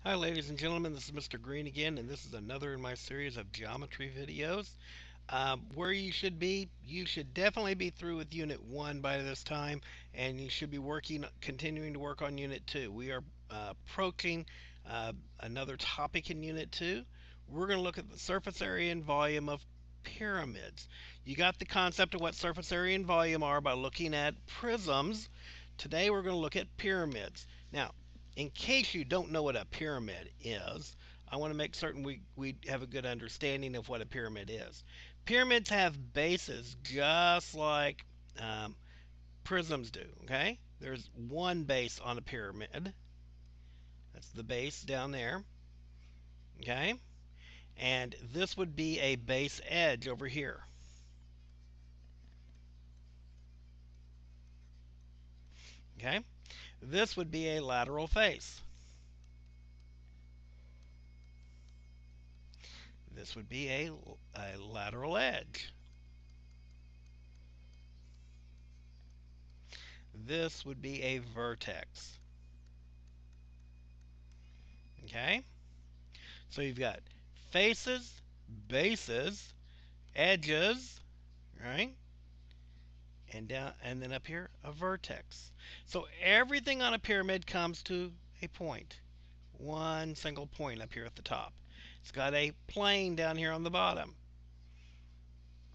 Hi ladies and gentlemen, this is Mr. Green again, and this is another in my series of geometry videos. Where you should definitely be through with Unit 1 by this time, and you should be continuing to work on Unit 2. We are approaching another topic in Unit 2. We're going to look at the surface area and volume of pyramids. You got the concept of what surface area and volume are by looking at prisms. Today we're going to look at pyramids. Now, in case you don't know what a pyramid is, I want to make certain we have a good understanding of what a pyramid is. Pyramids have bases just like prisms do, okay? There's one base on a pyramid. That's the base down there, okay? And this would be a base edge over here, okay? This would be a lateral face. This would be a lateral edge. This would be a vertex. Okay? So you've got faces, bases, edges, right? And then up here, a vertex. So everything on a pyramid comes to a point. One single point up here at the top. It's got a plane down here on the bottom.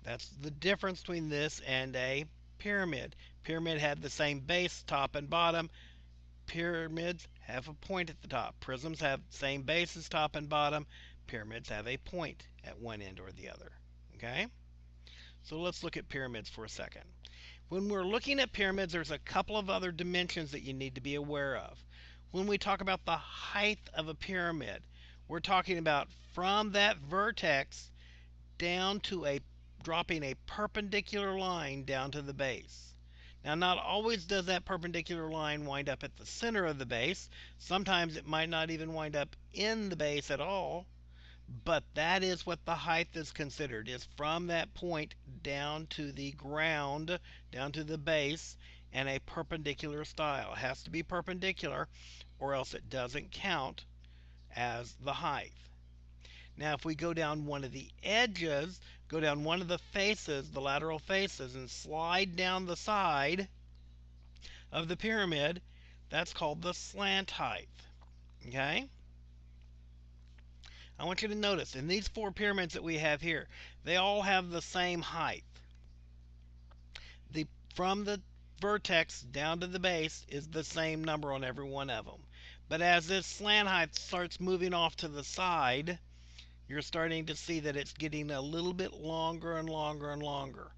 That's the difference between this and a pyramid. Pyramid had the same base, top and bottom. Pyramids have a point at the top. Prisms have same bases, top and bottom. Pyramids have a point at one end or the other. Okay? So let's look at pyramids for a second. When we're looking at pyramids, there's a couple of other dimensions that you need to be aware of. When we talk about the height of a pyramid, we're talking about from that vertex down to dropping a perpendicular line down to the base. Now, not always does that perpendicular line wind up at the center of the base. Sometimes it might not even wind up in the base at all. But that is what the height is considered, is from that point down to the ground, down to the base, and a perpendicular style. It has to be perpendicular or else it doesn't count as the height. Now, if we go down one of the edges, go down one of the faces, the lateral faces, and slide down the side of the pyramid, that's called the slant height. Okay? I want you to notice in these four pyramids that we have here, they all have the same height. From the vertex down to the base is the same number on every one of them. But as this slant height starts moving off to the side, you're starting to see that it's getting a little bit longer and longer and longer.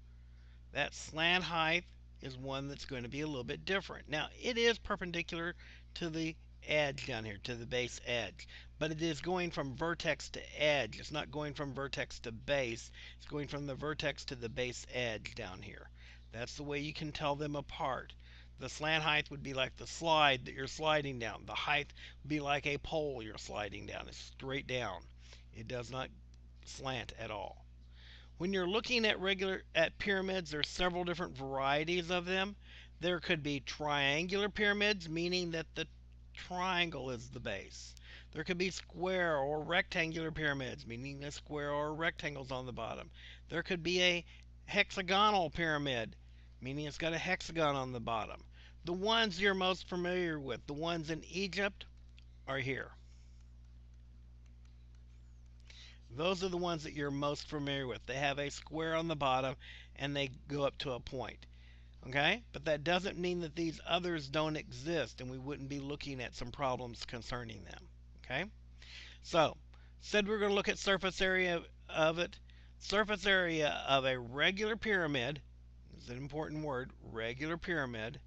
That slant height is one that's going to be a little bit different. Now, it is perpendicular to the edge down here, to the base edge, but it is going from vertex to edge. It's not going from vertex to base. It's going from the vertex to the base edge down here. That's the way you can tell them apart. The slant height would be like the slide that you're sliding down. The height would be like a pole you're sliding down. It's straight down. It does not slant at all. When you're looking at pyramids, there's several different varieties of them. There could be triangular pyramids, meaning that the triangle is the base. There could be square or rectangular pyramids, meaning the square or rectangle's on the bottom. There could be a hexagonal pyramid, meaning it's got a hexagon on the bottom. The ones you're most familiar with, the ones in Egypt, are here. Those are the ones that you're most familiar with. They have a square on the bottom and they go up to a point. Okay? But that doesn't mean that these others don't exist and we wouldn't be looking at some problems concerning them. Okay? So, said we're going to look at surface area of it. Surface area of a regular pyramid, is an important word, regular pyramid,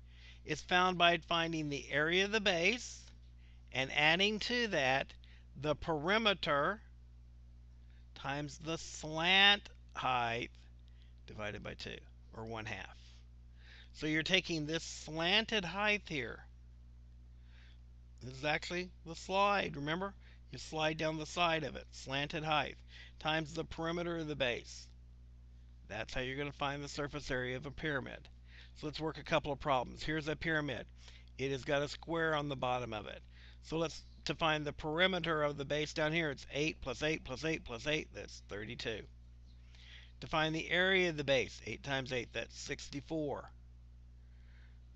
is found by finding the area of the base and adding to that the perimeter times the slant height divided by 2, or 1/2. So you're taking this slanted height here. This is actually the slide, remember? You slide down the side of it, slanted height, times the perimeter of the base. That's how you're going to find the surface area of a pyramid. So let's work a couple of problems. Here's a pyramid. It has got a square on the bottom of it. So let's to find the perimeter of the base down here, it's 8 plus 8 plus 8 plus 8, that's 32. To find the area of the base, 8 times 8, that's 64.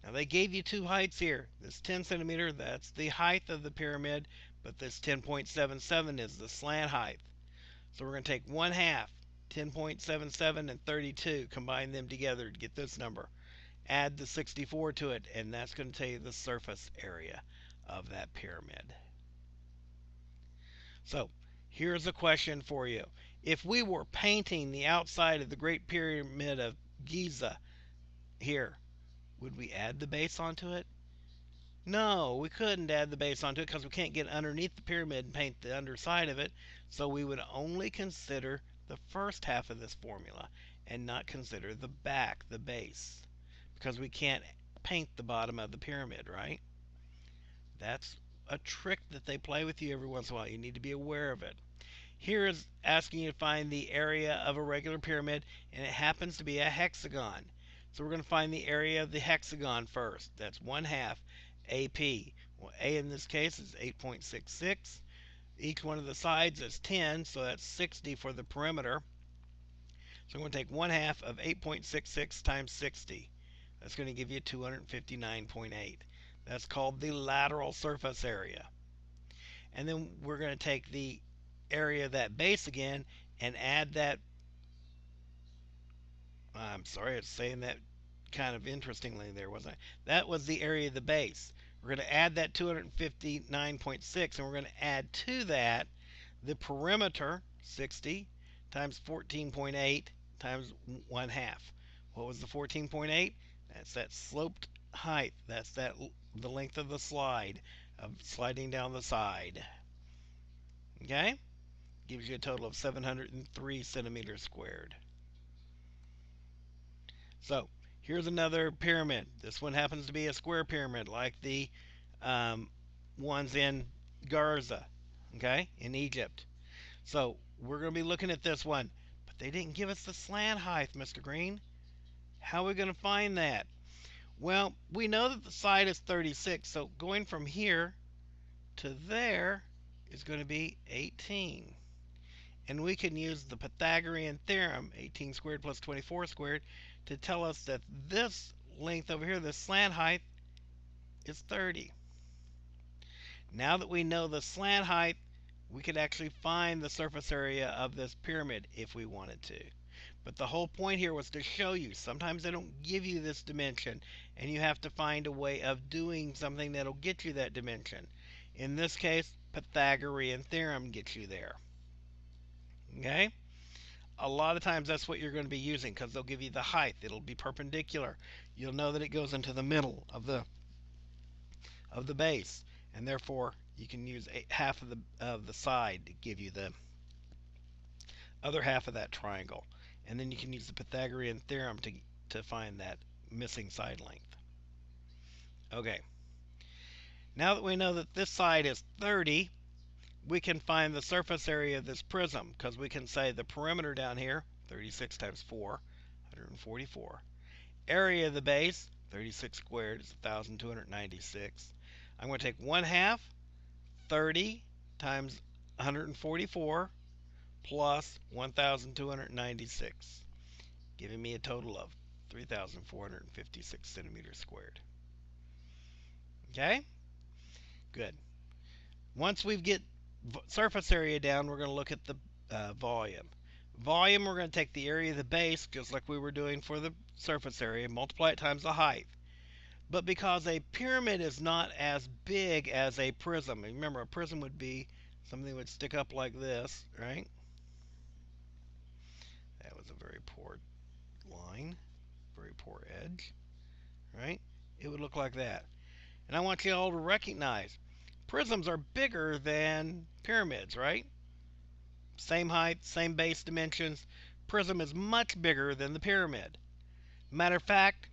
Now they gave you two heights here. This 10 centimeter, that's the height of the pyramid, but this 10.77 is the slant height. So we're going to take 1/2, 10.77 and 32, combine them together to get this number. Add the 64 to it, and that's going to tell you the surface area of that pyramid. So here's a question for you. If we were painting the outside of the Great Pyramid of Giza here, would we add the base onto it? No, we couldn't add the base onto it because we can't get underneath the pyramid and paint the underside of it. So we would only consider the first half of this formula and not consider the back, the base, because we can't paint the bottom of the pyramid, right? That's a trick that they play with you every once in a while. You need to be aware of it. Here is asking you to find the area of a regular pyramid, and it happens to be a hexagon. So we're going to find the area of the hexagon first. That's 1/2 AP. Well, A in this case is 8.66. Each one of the sides is 10, so that's 60 for the perimeter. So I'm going to take 1/2 of 8.66 times 60. That's going to give you 259.8. That's called the lateral surface area. And then we're going to take the area of that base again and add that. I'm sorry, it's saying that kind of interestingly there, wasn't it? That was the area of the base. We're going to add that 259.6, and we're going to add to that the perimeter, 60 times 14.8 times 1/2. What was the 14.8? That's that sloped height. That's the length of the slide, of sliding down the side. Okay? Gives you a total of 703 centimeters squared. So here's another pyramid. This one happens to be a square pyramid like the ones in Garza, okay, in Egypt. So we're going to be looking at this one, but they didn't give us the slant height, Mr. Green. How are we going to find that? Well, we know that the side is 36, so going from here to there is going to be 18. And we can use the Pythagorean theorem, 18 squared plus 24 squared, to tell us that this length over here, this slant height, is 30. Now that we know the slant height, we could actually find the surface area of this pyramid if we wanted to. But the whole point here was to show you, sometimes they don't give you this dimension, and you have to find a way of doing something that'll get you that dimension. In this case, Pythagorean theorem gets you there. Okay? A lot of times that's what you're going to be using, because they'll give you the height. It'll be perpendicular. You'll know that it goes into the middle of the base, and therefore you can use half of the side to give you the other half of that triangle, and then you can use the Pythagorean theorem to find that missing side length. Okay. Now that we know that this side is 30, we can find the surface area of this prism, because we can say the perimeter down here, 36 times 4, 144. Area of the base, 36 squared is 1,296. I'm going to take 1/2, 30 times 144 plus 1,296, giving me a total of 3,456 centimeters squared. Okay? Good. Once we get surface area down, we're going to look at the volume. Volume, we're going to take the area of the base, just like we were doing for the surface area, multiply it times the height. But because a pyramid is not as big as a prism, remember a prism would be something that would stick up like this, right? That was a very poor line, very poor edge, right? It would look like that. And I want you all to recognize prisms are bigger than pyramids, right? Same height, same base dimensions. Prism is much bigger than the pyramid. Matter of fact,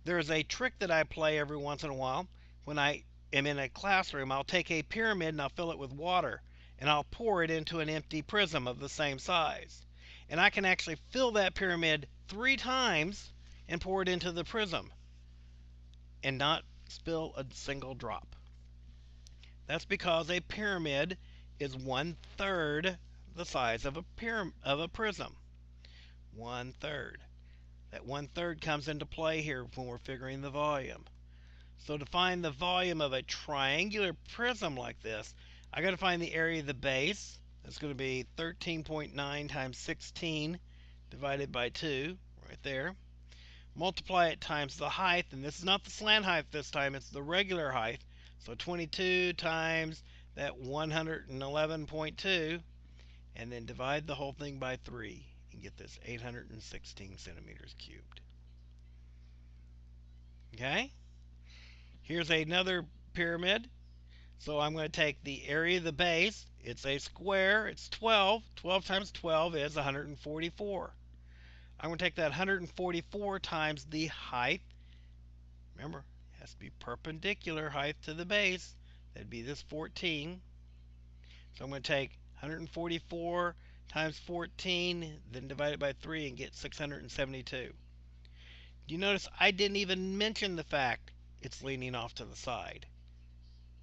there's a trick that I play every once in a while. When I am in a classroom, I'll take a pyramid and I'll fill it with water, and I'll pour it into an empty prism of the same size. And I can actually fill that pyramid 3 times and pour it into the prism and not spill a single drop. That's because a pyramid is 1/3 the size of a prism. 1/3. That 1/3 comes into play here when we're figuring the volume. So to find the volume of a triangular prism like this, I got to find the area of the base. That's going to be 13.9 times 16 divided by 2, right there. Multiply it times the height, and this is not the slant height this time, it's the regular height. So 22 times that 111.2, and then divide the whole thing by 3 and get this 816 centimeters cubed. Okay? Here's another pyramid. So I'm going to take the area of the base. It's a square. It's 12. 12 times 12 is 144. I'm going to take that 144 times the height. Remember, it has to be perpendicular height to the base. That'd be this 14. So I'm going to take 144 times 14, then divide it by 3 and get 672. You notice I didn't even mention the fact it's leaning off to the side.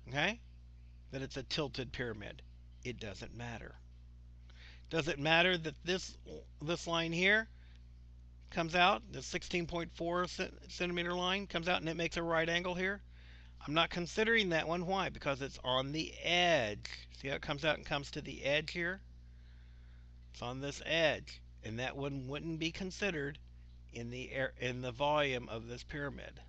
Okay? That it's a tilted pyramid. It doesn't matter. Does it matter that this line here comes out, the 16.4 centimeter line comes out and it makes a right angle here? I'm not considering that one. Why? Because it's on the edge. See how it comes out and comes to the edge here? It's on this edge, and that one wouldn't be considered in the volume of this pyramid.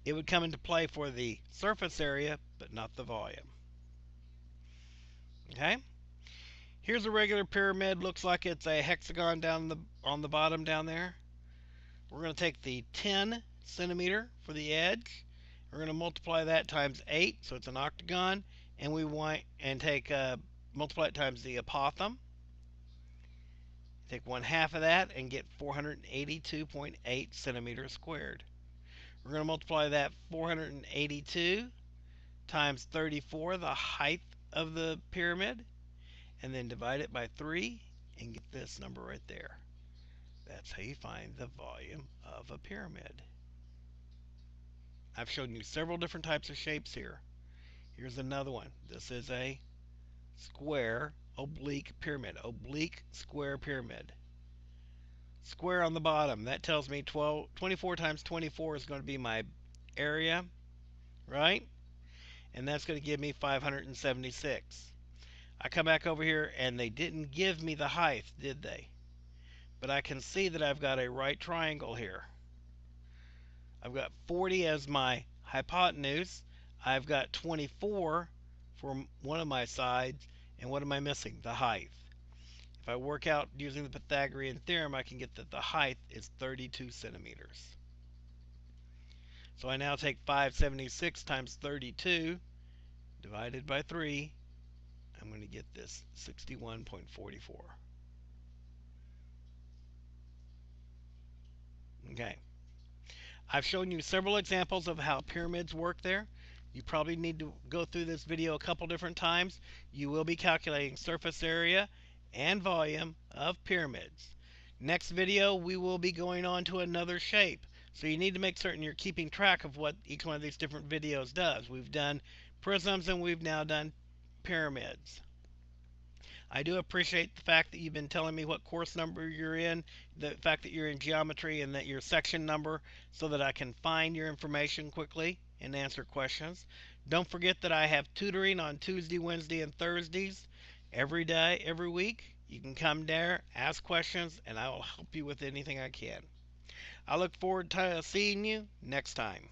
It would come into play for the surface area, but not the volume. Okay? Here's a regular pyramid. Looks like it's a hexagon on the bottom down there. We're going to take the 10 centimeter for the edge. We're going to multiply that times 8, so it's an octagon, and we want and take multiply it times the apothem. Take 1/2 of that and get 482.8 centimeters squared. We're going to multiply that 482 times 34, the height of the pyramid, and then divide it by 3 and get this number right there. That's how you find the volume of a pyramid. I've shown you several different types of shapes here. Here's another one. This is a square oblique pyramid. Oblique square pyramid. Square on the bottom. That tells me 24 times 24 is going to be my area, right? And that's going to give me 576. I come back over here and they didn't give me the height, did they? But I can see that I've got a right triangle here. I've got 40 as my hypotenuse. I've got 24 for one of my sides. And what am I missing? The height. If I work out using the Pythagorean theorem, I can get that the height is 32 centimeters. So I now take 576 times 32 divided by 3. I'm going to get this 61.44. Okay. I've shown you several examples of how pyramids work there. You probably need to go through this video a couple different times. You will be calculating surface area and volume of pyramids. Next video, we will be going on to another shape. So you need to make certain you're keeping track of what each one of these different videos does. We've done prisms and we've now done pyramids. I do appreciate the fact that you've been telling me what course number you're in, the fact that you're in geometry and that your section number, so that I can find your information quickly and answer questions. Don't forget that I have tutoring on Tuesday, Wednesday, and Thursdays every day, every week. You can come there, ask questions, and I will help you with anything I can. I look forward to seeing you next time.